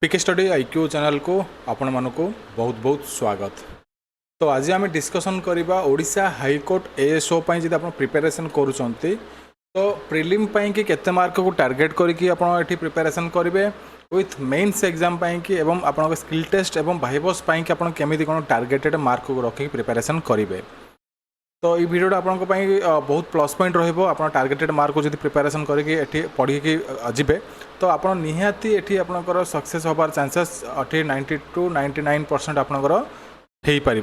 पीके study IQ channel को आपण मानक बहुत बहुत स्वागत। तो आज आम डिस्कसन करवा ओडिशा हाईकोर्ट एएसओ जब आप प्रिपेरेसन करुँच तो प्रिलिम कि केते मार्क को टार्गेट करके प्रिपेरेसन करेंगे विथ मेन्स एग्जाम कि एवं आप स्किल टेस्ट एवं भाइबस कि आप केमी कौन टार्गेटेड मार्क को रखिक प्रिपेरेसन करेंगे। तो ये वीडियो आपंक बहुत प्लस पॉइंट रहा टार्गेटेड मार्क को जब प्रिपेरेसन करके पढ़ी जीवे तो आप निहाती एटी आपंकर सक्सेस होबार चांसेस 90 to 99% आपंकर हो पार।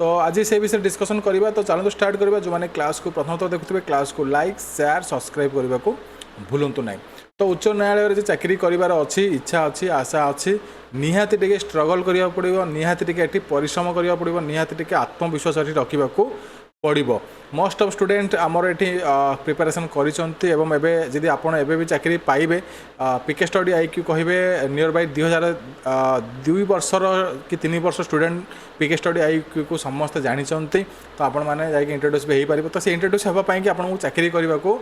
तो आज से विषय डिस्कसन करवा। तो चलो स्टार्ट करवा। जो मैंने क्लास को प्रथम तो देखुए क्लास को लाइक शेयर सब्सक्राइब करने को भूलु ना। तो उच्च न्यायालय जो चाकरी करार अच्छी इच्छा अच्छी आशा अच्छी निहाती टिके स्ट्रगल करा पड़ो, निहाती टिके परिश्रम करा पड़ो, निहाती टिके आत्मविश्वास रखा पड़ो। मोस्ट ऑफ स्टूडेंट आमर ये प्रिपेरेसन करी आप भी चाकरी पाइबे पीके स्टडी आईक्यू कहे नियर बाय 2002 वर्षर कि 3 वर्ष स्टूडेंट पीके स्टडी आईक्यू को समस्त जानते। तो आपण मैंने जाकि इंट्रोड्यूस भी हो पार। तो से इंट्रोड्यूस होगापी कि आपको चाकरी करने को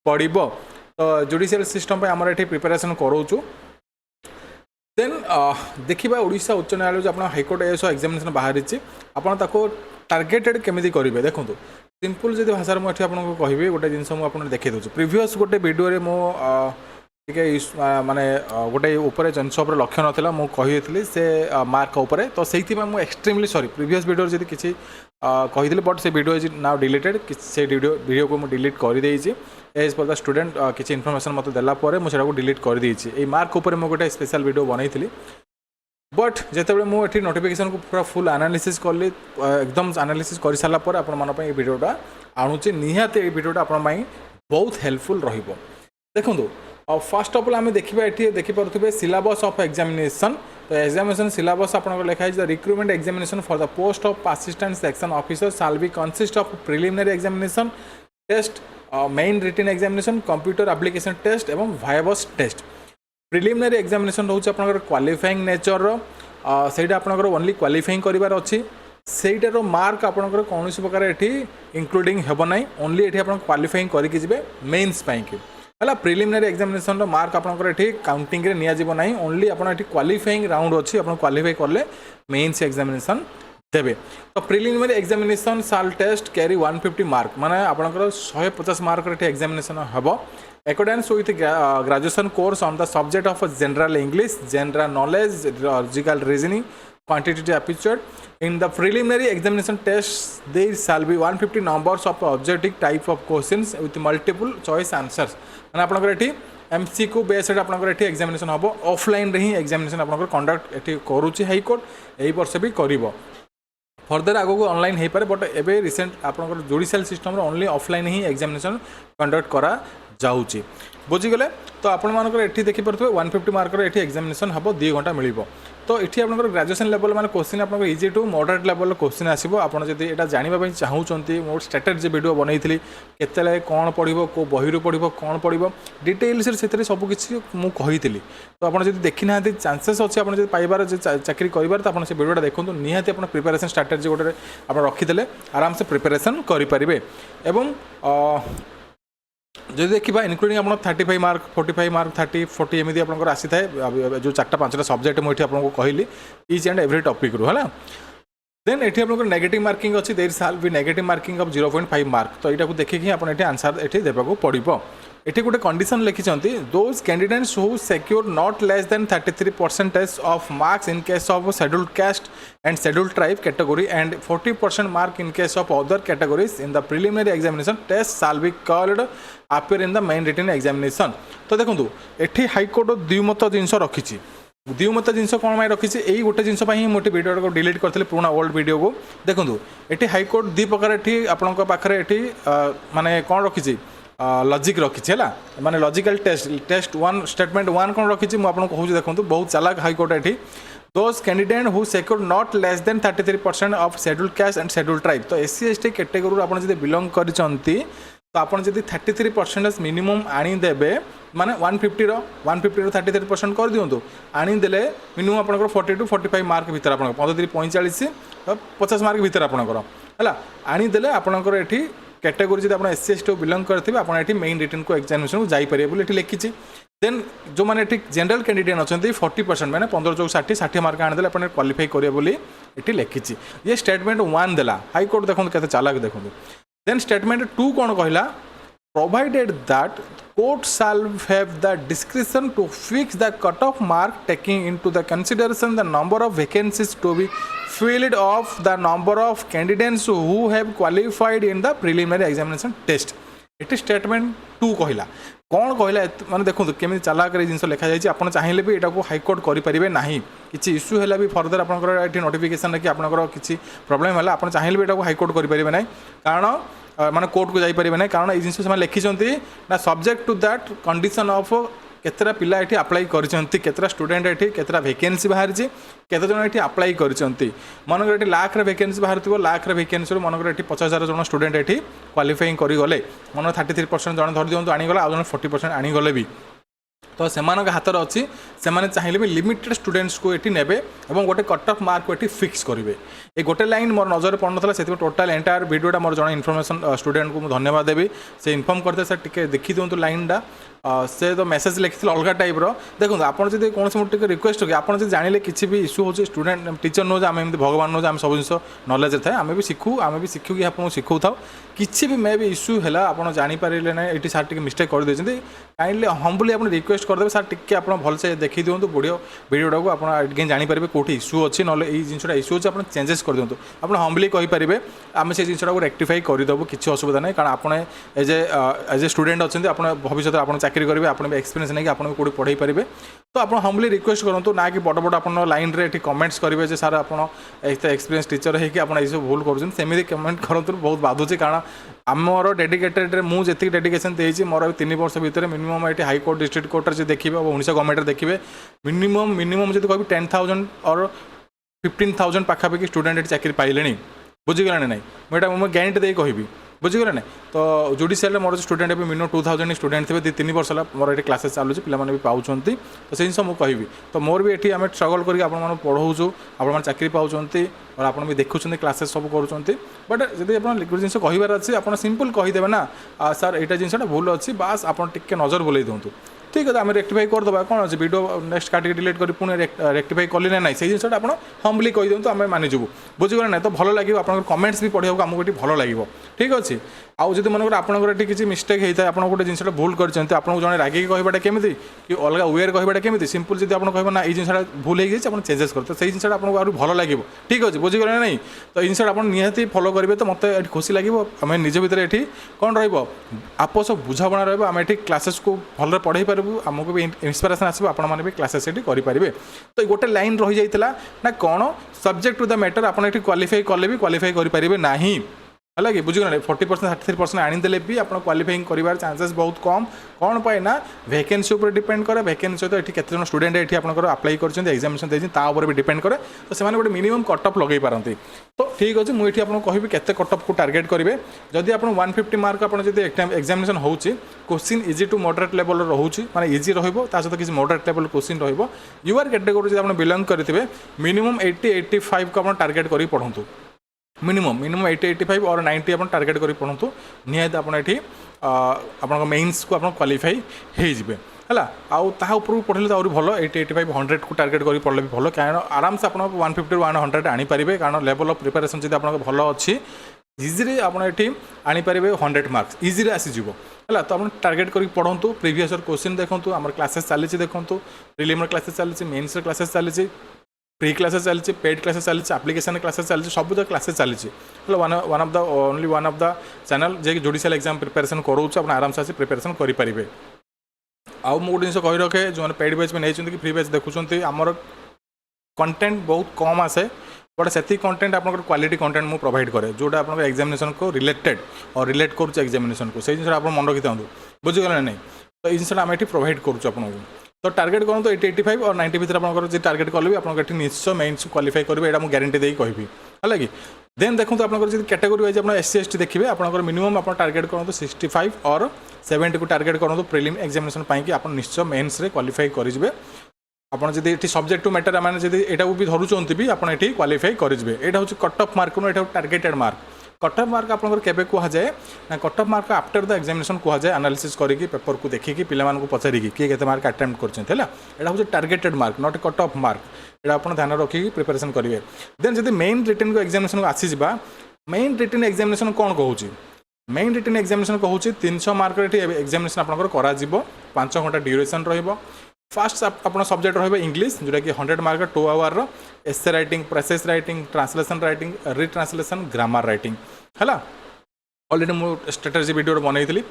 पड़ो। तो जुडिशियल सिस्टम आमर ये प्रिपेरेसन करोचु। देन देखा ओडिशा उच्च न्यायालय जो आप हाईकोर्ट एएसओ एग्जामिनेशन बाहरी आपको टार्गेटेड केमी करेंगे। देखो सिंपल जब भाषा मुझे आपको कहि गोटे जिन मुझे देखी दूसरी प्रिवियस गोटे वीडियो मुझे माने गोटे उपर जिनस लक्ष्य नाला मुझे से मार्क उपर। तो से एक्सट्रीमली सॉरी प्रिवियस वीडियो जी किसी कही बट से वीडियो इज नाउ डिलीटेड से वीडियो को मुझे डिलीट कर देजी एज पर द स्टूडेंट किसी इनफर्मेशन मत देला मुझे डिलीट कर देजी। मार्क उपर मुझे गोटे स्पेशल वीडियो बनई बट जिते मुझे नोटिफिकेशन को पूरा फुल एनालिसिस कली एकदम एनालिसिस कर सारापर आपटा आणुचे निहाती ये वीडियोटा आपण बहुत हेल्पफुल रहिबो। देखो फर्स्ट ऑफ ऑल आम देखा ये देखिपे सिलेबस ऑफ एग्जामिनेशन। तो एग्जामिनेशन सिलेबस आपको लिखाई the recruitment examination for the post of assistant section officer shall be consist of preliminary examination test main written examination computer application test एवं viva test. Preliminary examination रोचे आपनकर qualifying nature सेटा आपनकर only qualifying करिवार अछि सेटार mark आपनकर कौन प्रकार एठी इंक्लूडिंग हेबो नै ओनली एठी आपन क्वालिफाइंग करिक जिवे मेन्स पाई कि हला। प्रिलिमिनरी एग्जामिनेशन रो मार्क आपनकर एठी काउंटिंग रे निया जिवो नै ओनली आपन एठी क्वालिफाइंग राउंड अछि आपन क्वालिफाई करले मेन्स एग्जामिनेशन देबे। तो प्रिलिमिनरी एग्जामिनेशन साल टेस्ट कैरी 150 मार्क माने आपनकर 150 मार्क रे एग्जामिनेशन हेबो accordance with graduation course on the subject of general English, general knowledge, logical reasoning, quantitative aptitude. In the preliminary examination tests, there shall be 150 numbers of objective type of questions with multiple choice answers. माने आपनकर एठी MCQ based आपनकर एठी examination हबो offline रे ही examination आपनकर conduct एठी करूची हाई कोर्ट एही वर्ष भी करिवो। फर्दर आगो को ऑनलाइन हो पारे बट एबे रिसेंट आपनकर जुडिशियल सिस्टम रे ओनली ऑफलाइन ही एग्जामिनेशन कंडक्ट करा जाउची बुझीगले। तो आपण एठी देखि परथबे 150 मार्क रे एठी एग्जामिनेशन हबो 2 घंटा मिलिबो। तो एठी आपनकर ग्रेजुएशन लेवल माने क्वेश्चन आपनकर easy to moderate level question आसीबो। आपण जदि एटा जानिबा पई चाहउचंती मोर स्ट्रैटेजी वीडियो बनैथिली केतेले कोन पढिबो को बहिरु पढिबो कोन पढिबो डिटेल्स रे सेतरे सब किछि मु कहिथिली। तो आपण जदि देखि नाहांती चांसेस अछि आपण जदि पाइबार जे चाकरी करिबार त आपण से वीडियोटा देखंतु निहाती आपण प्रिपरेशन स्ट्रैटेजी गोटे आपण रखिदेले आराम से प्रिपरेशन करि परिबे। एवं जो देखा इनक्लूडिंग आप 35 मार्क 45 मार्क 30 40 एमती आप आसी था जो 4-5टा सब्जेक्ट मुझे आपको कहली इच एंड एवरी टॉपिक रू है। देन ये आप नेगेटिव मार्किंग अच्छी देर साल भी नेगेटिव मार्किंग ऑफ 0.5 मार्क। तो यहाँ देखिए आप आंसर ये देवाक पड़ो। ये गोटे कंडीशन लिखिंट those candidates who secure not less than 33% of marks in case of scheduled caste and scheduled tribe category and 40% mark in case of other categories in the preliminary examination test shall be called appear in the main written examination. तो देखो ये high court द्विमत जिनस रखी द्विमत जिनस कौन रखी यही गोटे जिनस मोटे video को डिलीट करते पुराना ओल्ड वीडियो को। देखो ये हाईकोर्ट दुई प्रकार ये आपण पाखे ये माने कौन रखी लॉजिक रखी है माने लॉजिकल टेस्ट 1 स्टेटमेंट 1 कौन रखी मुझे कहूँ। देखो बहुत चालाक हाईकोर्ट ये those candidate who secure not less than 33% of scheduled caste and scheduled tribe. तो SC ST कैटेगरी आप बिलोंग करते तो आप 33% मिनिमम आनीदेवे माने 150 रो 33% कर दिंतु आनीदे मिनिमम आप 40 to 45 मार्क भितर आप 45 50 मार्क भितर आपंकर है आनीदे आपंकर ये कैटेगरी जब आप SC ST बिलोंग करते आप मेन रिटर्न को एग्जामिनेशन को जापर बोली लिखी। देन जो मैंने ठीक जनरल कैंडिडेट अच्छा 40% मैंने 15 चौक 60 मार्क आनीदे आप क्वालिफाई करेंगे बोली ये लिखी ये स्टेटमेंट 1 देला हाईकोर्ट देखो के चालाक देखो देन स्टेटमेंट 2 कौन कहला provided that court shall have the discretion to fix the cutoff mark taking into the consideration the number of vacancies to be filled of the number of candidates who have qualified in the preliminary examination test ये statement 2 कहला कौन कहला माने देखो केमी चालाक जिन लिखा जाए आप चाहिए भी यहाँ हाईकोर्ट करेंगे ना किसी इश्यू है भी फर्दर आपंकर नोटिफिकेशन कि आपंकर किसी प्रोब्लेम है आप चाहिए भी यहाँ हाईकोर्ट करेंगे ना कारण माने कोर्ट को जाई परिबे ना कारण ये जिन से लिखिंट ना subject to that condition of केतरा पिला ये अप्लाई कर स्टूडेंट ये केतरा वैकेंसी बाहर केते जन ये अप्लाई कर मनकर ये लाख वैकेंसी बाहर थो लाख वैकेंसी मनकर ये 50,000 जन स्टूडेंट ये क्वालिफाइंग करगले मन 33% जन धर दिखाँ आनीगला आ 40% आनीगले भी तो से हाथ अच्छी से चाहिए भी लिमिटेड स्टूडेंट्स को ये ने गोटे कट ऑफ मार्क को ये फिक्स करेंगे ये गोटे लाइन मोर नजर पड़ ना से टोटाल एंटायर वीडियोटा मोर जन इनफॉरमेशन स्टूडेंट को मुझे धन्यवाद देवी से इनफॉर्म करते सर टी देखी दिखाँ लाइनटा से तो मेसेज लिखी अलग टाइप्र देखो आप जब कौन से रिक्वेस्ट हो आप जाने किसी भी इश्यू हो स्टूडेंट टीचर नो आम भगवान नो आम सब जिन नॉलेज था आम भी शिखू आम भी शिखू कि आपको शिखा था किसी भी मे भी इश्यू है आप जानीपारे ना ये सार टी मिस्टेक कर देते काइंडली हम्बली आप रिक्वेस्ट करदे सार टी आप भलसे देखी दिखाँ वीडियोटा को आप जानीपारे कौटी इश्यू अच्छी ना ये जिनटा इश्यू अच्छे आप चेंजेस कर दिखाँ आप हम्बली कहींपारे आम से जिनटा को रेक्टिफाई करदेबू किसी असुविधा नहीं कारण आप एज ए स्टूडेंट अच्छे आप भविष्य आप चाकरी करेंगे आप एक्सपीरियंस नहीं आप कौटी पढ़ाई पारे तो आप हम्बली रिक्वेस्ट करूँ ना कि बड़ बड़ आप लाइन रे कमेंट्स करेंगे सार आप एक्सपीरियंस टीचर है कि आप भूल करमती कमेंट करूँ बहुत बाधुची कारण आमर डेडिकेटेड मुझे डेडिकेशन देती मोर 3 वर्ष भितर मिनिमम ये हाईकोर्ट डिस्ट्रिक्ट कोर्ट से देखिए ओडिशा गवर्नमेंट देखिए मिनिमम जो कह 10,000 और 15,000 पाखापाखि स्टूडेंट ये चाकरी पाइले बुझीगला ना मुझे ग्यारंटी दे कहि बुझीगला ना तो जुडिशियल मोर स्टूडेंट भी मिनिमम 2,000 स्टूडेंट थे 2-3 वर्ष है मोर ये क्लासेस चलुची पे भी पाँच तो से जिन मुझे कहि तो मोर भी ये आम स्ट्रगल करके आप पढ़ाऊँ आप चाकरी पाँच और आप भी देखुं क्लासेस सब करुँच बट जब आप लिक्विड जिन कहार अच्छे आप सिंपल कहीदेवे ना सर यहाँ जिनटा भूल अच्छी बास आप नजर बुलाई दिंतु ठीक है आम रेक्टिफाई करदे कौन अच्छे वीडियो नेक्स्ट काटिक डिलीट कर पुणी रेक्टिफाई कली ना ना से जिनटा आप हम्बली कही दिंतु आम मानिजु बुझीगला ना तो भल लगे आप कमेंट्स भी पढ़ाक आमको ये भल लगे ठीक अच्छे आउ जब मनकर आपंकर ये किसी मिस्टेक होता है आप गोटे जिनटा भूल कर जड़े रागिक कहवाटा केमी कि अलग वेयर कहवाटा केमी सिंपल जब आप कह ना ये जिनटा भूल हो गई चेंजेस करते से जिनटा आपको आगे भल लगे ठीक अच्छे बुझीगला ना तो जिनटा आप निहाती फॉलो करेंगे तो मतलब खुशी लगे आम निज भितर ये कौन रपोस बुझाणा रहा ये क्लासेस को भल पढ़ाई पार्बू आमको भी इंस्पिरेशन आसो आपने भी क्लासेस ये करेंगे तो गोटे लाइन रही जाता ना कौन सब्जेक्ट टू द मैटर आप क्वालिफाई कले भी क्वालिफाई करेंगे ना है कि बुझीगला 40% 33% आनीदे भी आप क्वालिफाइंग कर चांसेस बहुत कम कौन पाए ना वैकेंसी उपर डिपेंड करे वैकेंसी तो ये केते स्टूडेंट ये आपंकर अप्लाई कर एग्जामिनेशन देती भी डिपेंड करे तो से गोटे मिनिमम कट ऑफ लगे पारती तो ठीक अच्छे मुझे आपको कहबी केते कट ऑफ को टार्गेट करेंगे जदि आप 150 मार्क आप एग्जामिनेशन हो question easy to moderate level रोचे माने इजी रहिबो सहित किसी मॉडरेट लेवल क्वेश्चन रहिबो यूआर कैटेगोरी जब आप बिलोंग करेंगे मिनिमम 80-85 को आप टार्गेट कर पढ़ु मिनिमम 80-85 और 90 आप टार्गेट कर पढ़ु निहत आप मेन्स को आप क्वालिफाई होइजिबे है आउ पढ़ले तो भल 80-85 100 को टार्गेट कर पढ़ले भी भल कारण आराम से आप 150-100 आनीपारे कारण लेवल ऑफ प्रिपरेशन जब आप भल अच्छी इजीली आपड़ी आनीपारे 100 मार्क्स इजीली आसीज है तो आप टार्गेट कर पढ़ु प्रीवियस क्वेश्चन देखूँ आम क्लासेस चली देखूँ प्रिलिमिनरी क्लासेस चली मेन्स क्लासेस चली प्री क्लासेस चलती पेड क्लासेस चलती एप्लिकेशन क्लासेस चलती सब जो क्लासेस चलती one of the only one of the channel जे जुडिशियल एग्जाम प्रिपरेशन करोच आप आराम से प्रिपरेशन करेंगे आउ मुझे गोटे जिन कही रखे जो पेड बैच में नहीं कि फ्री बैच देखुं आमर कंटेंट बहुत कम आसे बट से कंटेंट आप क्वालिटी कंटेंट मुझे प्रोवाइड करे जोटा आप एग्जामिनेशन को रिलेटेड और रिलेट करुच्चे एग्जामिनेशन को से जिन आप मन रखी था बुझीगला ना तो ये जिनटा आम ये प्रोवाइड करुँ आपको तो टार्गेट करूँ तो 80-85 और 90 भर आप टार्गेट कले भी आप निश्चय मेन्स क्वालिफाई करेंगे यहाँ मुझे गारंटी देकी कहि है कि देन देखो तो आप कैटेगोरी वाइज आप SC/ST देखिए आप मिनिमम आप टार्गेट करूँ 65 और 70 को टार्गेट करूँ प्रिलिम एग्जामिनेशन कि आप निश्चय मेन्स रे क्वालिफाई करेंगे आप जब सब्जेक्ट टू मैटर मैंने यहाँ भी धरुंच भी आप क्वालिफाई करेंगे यहाँ हूँ कट ऑफ मार्क यहाँ targeted mark cut off mark आपंकर केबे कह जाए ना cut off mark after the examination कह जाए एनालिसिस करके पेपर को देखिए पिला पचारिकी किए केते मार्क अटेम्प्ट करछन है एटा हूँ targeted mark not cut off mark एटा आप ध्यान रखिकी प्रिपरेशन करेंगे देन जब मेन रिटर्न को एग्जामिनेशन को आसीजा मेन रिटर्न एग्जामिनेशन कौन कहूँ मेन रिटर्न एग्जामिनेशन कहूँ 300 मार्क एग्जामिनेशन आपंकर करा 5 घंटा ड्यूरेशन रहिबो फास्ट आपन सब्जेक्ट रहिबो इंग्लिश जोटा कि 100 मार्क 2 आवर रो essay writing precis writing translation writing retranslation grammar writing है ऑलरेडी मुझे स्ट्रेटेजी वीडियो बनई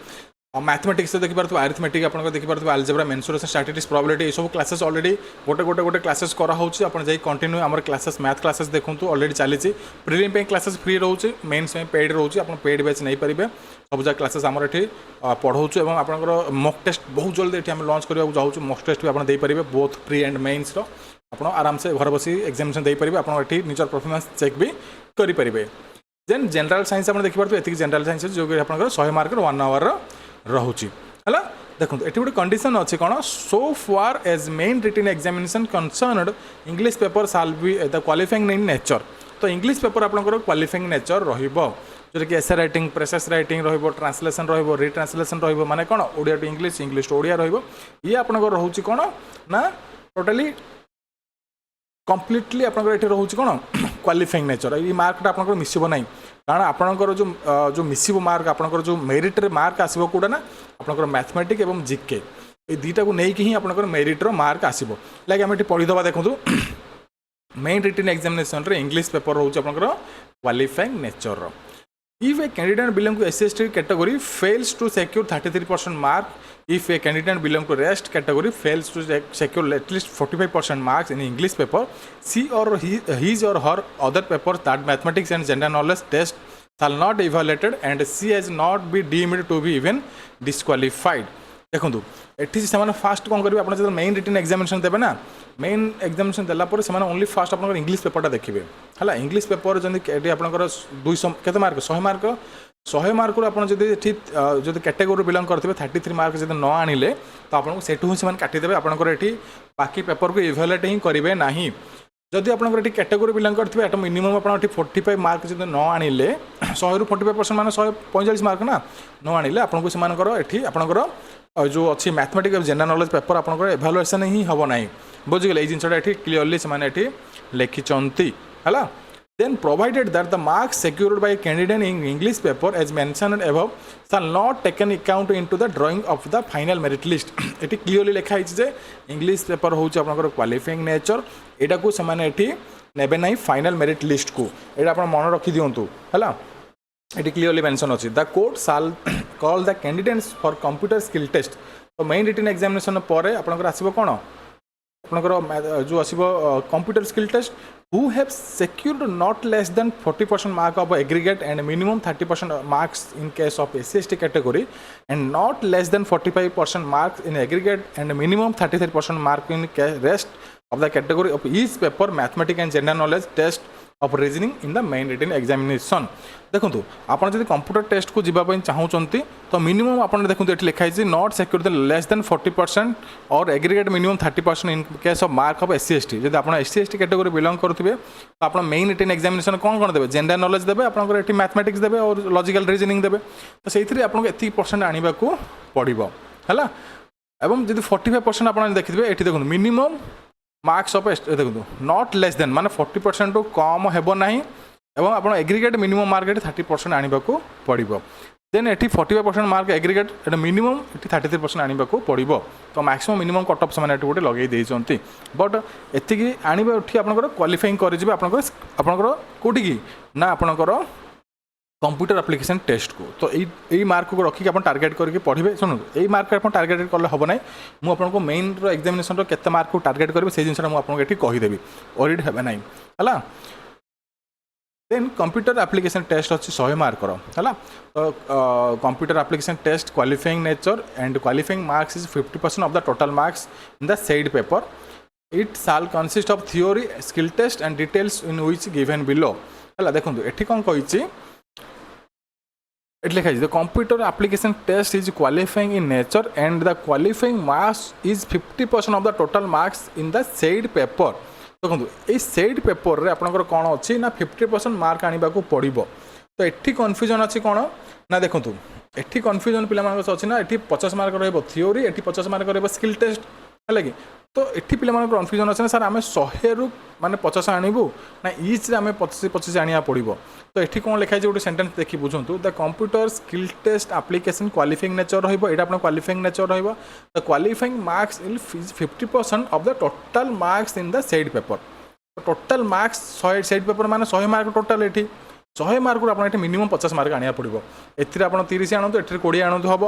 मैथमेटिक्स देखिए आरिथमेटिक आप देखिए आलजेब्रा मेंसुरेशन स्टैटिस्टिक्स प्रोबेबिलिटी ये सब क्लासेस ऑलरेडी गोटे क्लासेस कराऊँच आप कंटिन्यू आम क्लासेस मैथ क्लासेस देखूँ ऑलरेडी चली प्रिलिम पे क्लासेस फ्री रोचे मेन्स में पेड रोचे आप पेड बैच नहीं पारे सब जगह क्लासेस आमर ये पढ़ाऊँ और आपंकर मॉक टेस्ट बहुत जल्दी ये आम लॉन्च करने जाऊँ मॉक टेस्ट भी आप देपारे बोथ प्री एंड मेन्स आप आराम से घर बस एग्जामिनेशन देपारे आप निजर परफॉर्मेंस चेक भी करेंगे देन जनरल साइंस आप देखिए ये जनरल साइंस जो कि आप 100 मार्क 1 आवर रोचे है देखो ये गोटे कंडीशन अच्छी कौन so far as main written examination concerned English paper shall be the qualifying in nature तो इंग्लिश पेपर आपंकर क्वालिफाइंग नेचर जोटा कि essay writing precis writing translation retranslation माने कौन Odia to English English to Odia ये आपंकर रोचे कौन ना टोटाली कम्प्लीटली आपंकर ये रोचे कौन क्वालिफाइंग नेचर ये मार्कटा आपंकर मिसब ना कारण आपंकर जो मिसब मार्क आपंकर जो मेरिट रे मार्क आसो कौटा ना आपंकर मैथमेटिक्स एवं जीके ये दुईटा को लेकिन ही आपंकर मेरिट रो मार्क आसो लाइक आम ये पढ़ीदबा देखो मेन रिटन एग्जामिनेशन रे इंग्लिश पेपर रोचे आपंकर qualifying nature If a candidate belong to SC/ST category fails to secure 33% mark, if a candidate belong to rest category fails to secure at least 45% marks in English paper, she or his or her other papers that mathematics and general knowledge test shall not be evaluated and she has not be deemed to be even disqualified. देखो ये से fast कौन करेंगे आप main written examination देवे ना main examination देलापर से only fast आप इंग्लिश पेपरटा देखिए है इंग्लिश पेपर जमी आपंकर 200 के मार्क 100 मार्क आप जो कैटेगोरी बिलंग करते 33 मार्क जब न आनिले तो आपको सेठू ही काटिदेवे आपंकर ये बाकी पेपर को इभ्यालुएट ही करेंगे ना जदि आपंकर कैटेगोरी बिलंग करते एट मिनिमम आप 45 मार्क जब न आनिले 100 रू 45% मान 145 मार्क ना न आनिले आपको से आपंकर जो अच्छी मैथमेटिक्स और जनरल नॉलेज पेपर आपंकर इभ्यालुएसन ही हम ना बुझीगले ये जिनटा ये क्लीयरली से लिखिंट है then provided that the marks secured by a candidate in English paper as mentioned above shall not taken account into the drawing of the final merit list eighty clearly लिखा है जे English paper होउछ आपनकर qualifying nature एटा को समान eighty नेबे नाही final merit list को एटा आपण मन रखि दियंतु हला एटी क्लियरली मेंशन अछि the court shall call the candidates for computer skill test तो मेन रिटन एग्जामिनेशन पर आपनकर आसीबो कोन आपनकर जो आसीबो computer skill test who have secured not less than 40% mark of aggregate and minimum 30% marks in case of SC/ST category and not less than 45% marks in aggregate and minimum 33% mark in rest of the category of each paper mathematics and general knowledge test of reasoning in the main written examination देखो आप computer test को जीवाई चाहूँगी तो minimum आप देखो ये लिखाई not secure less than 40% और aggregate minimum 30% in case of mark of SC/ST जब आप SC/ST कैटेगरी बिलंग करुवे तो आप मेन रिटन एग्जामिनेशन कौन कौन देवे जनरल नॉलेज देवे आपंकर ये मैथमेटिक्स देवे और लॉजिकल रीजनिंग देवे तो से आपको एति % आने को पड़ो है एवं जब 45% आप देखिए ये देखो मिनिमम मार्क्स ऑफ देखो नॉट लेस देन माने 40% टू कम हेबो नाही एवं आप एग्रीगेट मिनिमम मार्क 30% आने को पड़ो देन ये 45% मार्क एग्रीगेट मिनिमम 33% आने को पड़ो तो मैक्सिमम मिनिमम कट ऑफ से गोटे लगे देती बट एति आने आपंकर क्वालिफाइंग करेंगे आपंकर कौटी की ना आपंकर कंप्यूटर एप्लिकेशन टेस्ट को तो यही मार्क को रखिक आप टार्गेट करके पढ़े शुणु यही मार्क आप टार्गेट कले हम ना मुझे मेन एग्जामिनेशन केते मार्क को टार्गेट करेंगे से जिनसा मुझे कहीदेवी ओरिड हे ना है देन कंप्यूटर एप्लिकेशन टेस्ट अच्छी 100 मार्क है तो computer application test qualifying nature and qualifying marks is 50% of the total marks in the said paper it shall consist of theory skill test and details in which given below है देखो ये कौन कही it लिखा the computer application test is qualifying in nature and the qualifying marks is 50% of the total marks in the said paper देखो ये said paper रे आपनकर कौन अच्छी ना 50% मार्क आने को पड़ो तो एठी कन्फ्यूजन अच्छी कौन ना देखो एठी कन्फ्यूजन पिला अच्छी ना ये 50 मार्क रो थियोरी ये 50 मार्क रो स्किल टेस्ट है कि तो ये पिला कन्फ्यूजन अच्छे ना सर आम 100 रु माने 50 आणबू ना इच रे आम 25 आनिया पड़ो तो ये कौन लिखाई गोटे सेंटेंस देखी बुझुतु the computer skill test application qualifying nature रहिबो एटा अपन क्वालिफाइंग नेचर रहिबो the qualifying marks is 50% of the total marks in the said paper total marks 100 said paper माने 100 मार्क टोटल एठी 100 मार्क आप मिनिमम 50 मार्क आनिया पड़ो एथिरे आप 30 आणु एठी 20 आणु हम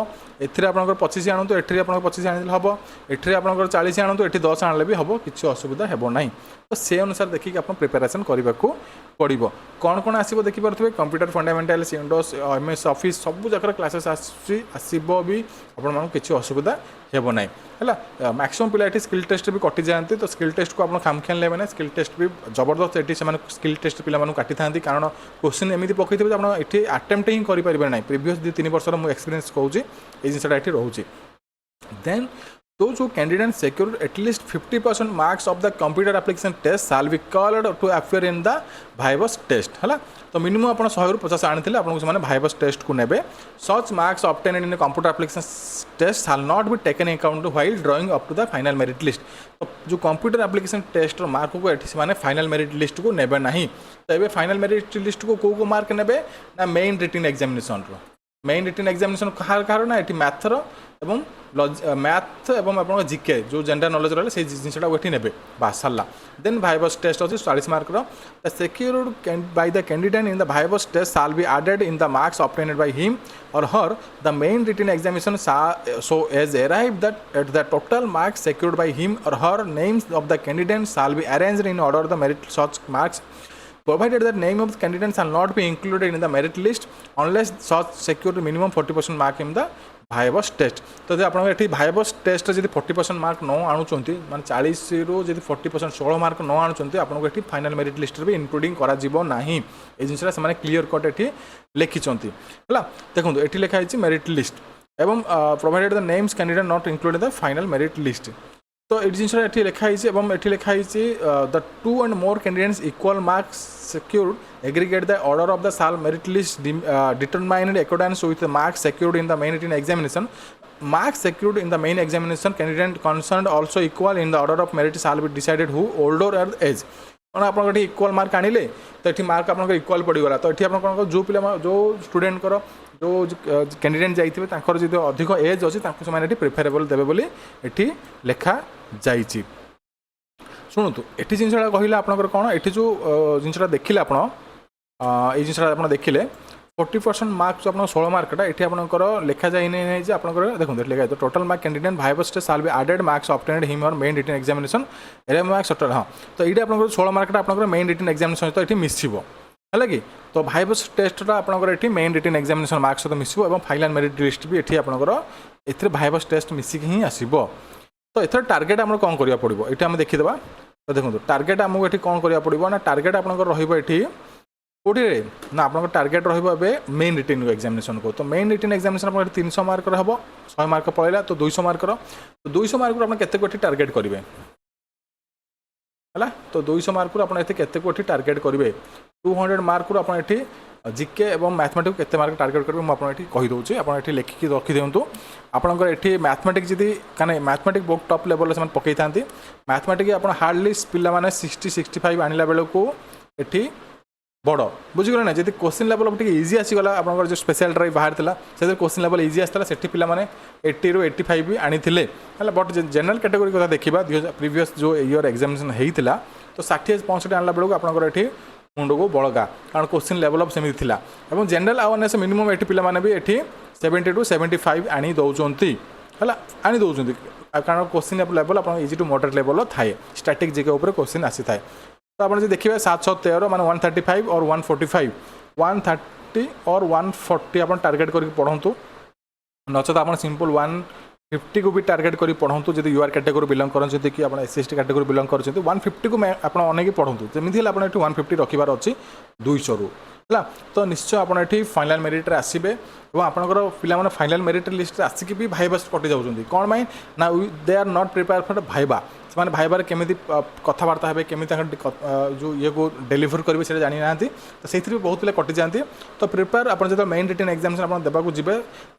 एथिरे आपनकर 25 आणु एठी आपनकर 25 आनिल हम एठी आपनकर 40 आणु एठी 10 आणले भी हम किसी असुविधा हेबो नाही तो से अनुसार देखिक आप प्रिपेरेसन करने को पड़ो कौन कौन आसो देखिपे computer fundamental Windows MS Office सब जगह क्लासेस आसो भी आपको किसी असुविधा हेबो नाही है मैक्सिमम पिला ये स्किल टेस्ट भी कटि जाती तो स्किल टेस्ट को आप खामखियाल लेवे ना स्किल टेस्ट भी जबरदस्त ये स्किल टेस्ट पिला काटि था कारण क्वेश्चन एमती पकई थे आप ये आटेम्प्ट ही करेंगे ना प्रीवियस 2-3 वर्षर मुझे एक्सपीरियंस कहूँ ये जिनसा ये रोचे then those who candidates secured at least 50% marks of the computer application test shall be called to appear in the viva-voce test है तो मिनिमम आप 100 रु 50 आनी आपको से viva-voce test को नेबे such marks obtained in a computer application test shall not be taken account while drawing up to the final merit list तो जो कंप्यूटर एप्लिकेशन टेस्ट मार्क को एठी से फाइनल मेरिट लिस्ट को नेबे नहीं तो ये फाइनल मेरिट लिस्ट को को मार्क नेबे ना मेन रिटन एग्जामिनेशन रो मेन रिटन एग्जामिनेशन कहार ना ये मैथर एवं मैथ एवं आप जिके जो जनरल नॉलेज रहा है जिनसा ये ने बास सरला देन viva-voce टेस्ट अच्छी 40 mark secured by the candidate in the viva-voce test shall be added in the marks obtained by him or her the main written examination so as arrived that at the total marks secured by him or her names of the candidate shall be arranged in order the merit such marks provided that name of the candidate shall not be included in the merit list unless such secured minimum 40% mark in the viva-voce test तो आप viva-voce test जब 40% mark न आणुंट माने 40 रु 40% 16 mark न आणुंट आपको ये final merit list भी इनक्लूडिंग करा ये जिनसा से क्लीयर कट ये लिखिंट है देखो ये लिखाई मेरिट लिस्ट एवं provided the names candidate not included the final merit list तो ये जिनसा ये लिखाई ये लिखाई the 2 and more candidates equal marks secured aggregate the order of the shall merit list determined in accordance with the marks secured in the main written examination marks secured in the main examination candidate concerned also equal in the order of merit shall be decided who older or age कौन आप equal mark आनिले तो ये mark आप equal पड़गला तो ये आप जो पिला जो स्टूडेंट जो कैंडिडेट जाइए जो अधिक एज अच्छी से प्रिफरेबल देवे बोली ये लिखा जाइए शुणु ये जिनसा कहला आपंकर कौन ये जो जिनसा देखिले आप जिनसा देखिले 40% मार्क जो आप 16 मार्कटा ये आपंकर लिखा जाए देखो लिखा तो total mark candidate viva-voce test shall be added marks obtained him or main written examination marks total हाँ तो ये आप 16 मार्कटा आप मेन रिटन एग्जामिनेशन तो ये मिसिव है कि तो viva-voce टेस्टा आपंकर ये मेन रिटन एग्जामिनेशन मार्क्स सहित मिसिव और फाइनल मेरिट लिस्ट भी ये आपंकर ए viva-voce टेस्ट मिसिक ही आसो तो एथर टार्गेट आम कौन करा पड़ो ये आम देखीदे तो देखो टार्गेट आमको ये कौन करा पड़ो ना टार्गेट आपंकर रही कौटे ना आप टार्गेट रे मेन रिटन एग्जामिनेशन को तो मेन रिटन एग्जामिनेशन आप 300 मार्क हम 100 मार्क पड़ेगा तो 200 मार्क तो 200 मार्क आप केते कोटी टार्गेट करेंगे है तो 200 मार्क आप केते कोटी टार्गेट करेंगे 200 मार्क आप जिके और मैथमेटिक्स केते मार्क टार्गेट करेंगे मुझे कहीदे आप लिखिकी रखी दिंतु आपंकर ये मैथमेटिक्स जी कहीं मैथमेटिक्स बहुत टॉप लेवल से पकई था मैथमेटिक्स आप हार्डली पिला 60-65 आणला बेलू ये बड़ बुझीगला ना जब क्वेश्चन लेवल इजी आसीगला आप जो स्पेशल ड्राइव बाहर से क्वेश्चन लेवल इजी आसला से पिला 80 ରୁ 85 भी आनी है बट जनरल कैटेगोरी कथा देखा प्रीवियस जो ईयर एग्जामिनेशन होता तो 60-65 आणला बेलू आपंकर ये मुंड को बड़का कारण क्वेश्चन लेवल अफ सेमती थिला एवं जनरल अवेयरनेस मिनिमम ये पिला भी ये 70 to 75 आनी दौरान है आनी दौरान कारण क्वेश्चन लेवल आप इजी टू मॉडरेट लेवल थाए स्टैटिक जीके ऊपर क्वेश्चन आसी थाए तो आप देखिए 713 माने 135 और 145 130 और 140 आप टार्गेट करके पढ़ु नचेत आप सिंपल 150 को भी टार्गेट कर पढ़ु जब यूआर कैटेगोरी बिलंग करते कि आप SC कैटेगोरी बिलंग करते 150 को आप अनेक पढ़ु जमीन आप 150 रखार अच्छी 200 रु है। तो निश्चय आप फाइनाल मेरिट रे आसबे और आपंकर पाने फाइनाल मेरिट लिस्ट आसिक भी भाइबा कटि जाऊँगी कौन पाई ना they are not prepare for viva से भाइबार केमी कथबार्ता है केमी जो ये को डेलीवर करेंगे से जानी ना तो से बहुत पिला कटि जाती तो प्रिपेयर आप जो मेन रिटन एग्जाम आप देवाक जी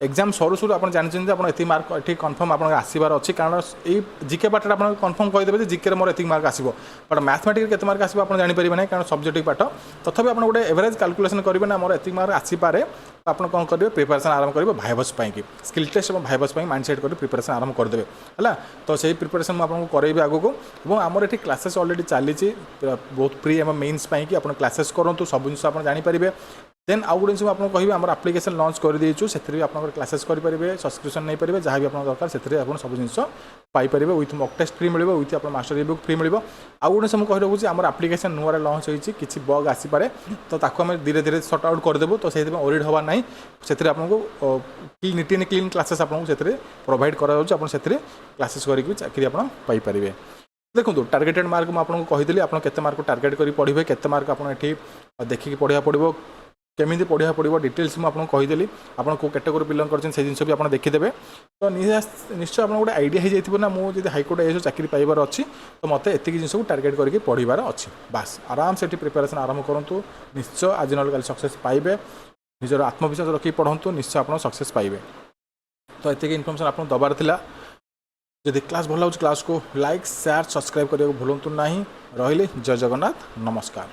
एग्जाम सरू सरू आप जानते आप ये मार्क ये कन्फर्म आप आसबार अच्छी कारण ये जिके पार्ट आप कन्फर्म कहीदेवे जिके मोर ये मार्क आसो बट मैथमेटिक्स केते मार्क आसो आप जानीपारे ना कारण सब्जेक्टिव पाठ तथापि आप गोटे एवरेज कैलकुलेशन करेंगे ना मोर ये मार्क आसीपे आप कौन करेंगे प्रिपेरेसन आरंभ करेंगे भाइबस की स्किल टेस्ट और भाइबस माइंड सेट कर प्रिपेरेसन आरंभ करदे है। तो सही प्रिपेरेसन मुझे करेबी आगक और आमर ये क्लासेस अलरेडी चली बहुत प्री एवं मेन्स कि आप क्लासेस करूँ सब जिन आप जानीपारे देन आउ गोटे जिन आपको कह आम आप्लिकेसन लॉन्च कर देचु से भी आप क्लासेस करेंगे सब्सक्रिप्शन नहीं पारे जहाँ भी आप दरकार से सब जिन paper with mock test free मिले विथ आप मास्टर ई बुक फ्री मिले आउ गोटे समय कही रखुच्छी आम आप्लिकेसन नुआ लॉन्च होती किसी बग आसीपे तो आम धीरे धीरे सर्ट आउट करदेबू तो से ओरिड हवा ना से आपको नीट एंड क्लीन क्लासेस आपको प्रोवाइड कर क्लासेस करके चाकरी आप पाइपर देखो टार्गेटेड मार्क मुझे कहीदी आप केते मार्क टार्गेट कर पढ़े केते मार्क आपठी देखिए पढ़ा पड़ो केमी पढ़ा पड़ो डिटेल्स मुझे कहीदेली आप कैटेगोरी बिलंग कर जिन भी आप देखीदे तो निश्चय आप गोटे आइडिया हो जाइए ना मुझे हाईकोर्ट एएसओ चाकरी पाइबार अच्छी तो मत एत जिन टार्गेट करके पढ़ार अच्छी बास आराम से प्रिपेरेसन आरंभ करूँ निश्चय आज ना सक्सेस पाइबे निजर आत्मविश्वास रखी पढ़ु निश्चय आप सक्सेस पाइबे। तो ये इनफर्मेशन आप दबार थिला जदि क्लास भल लगे क्लास को लाइक शेयर सब्सक्राइब करने को भूलु ना रही जय जगन्नाथ नमस्कार।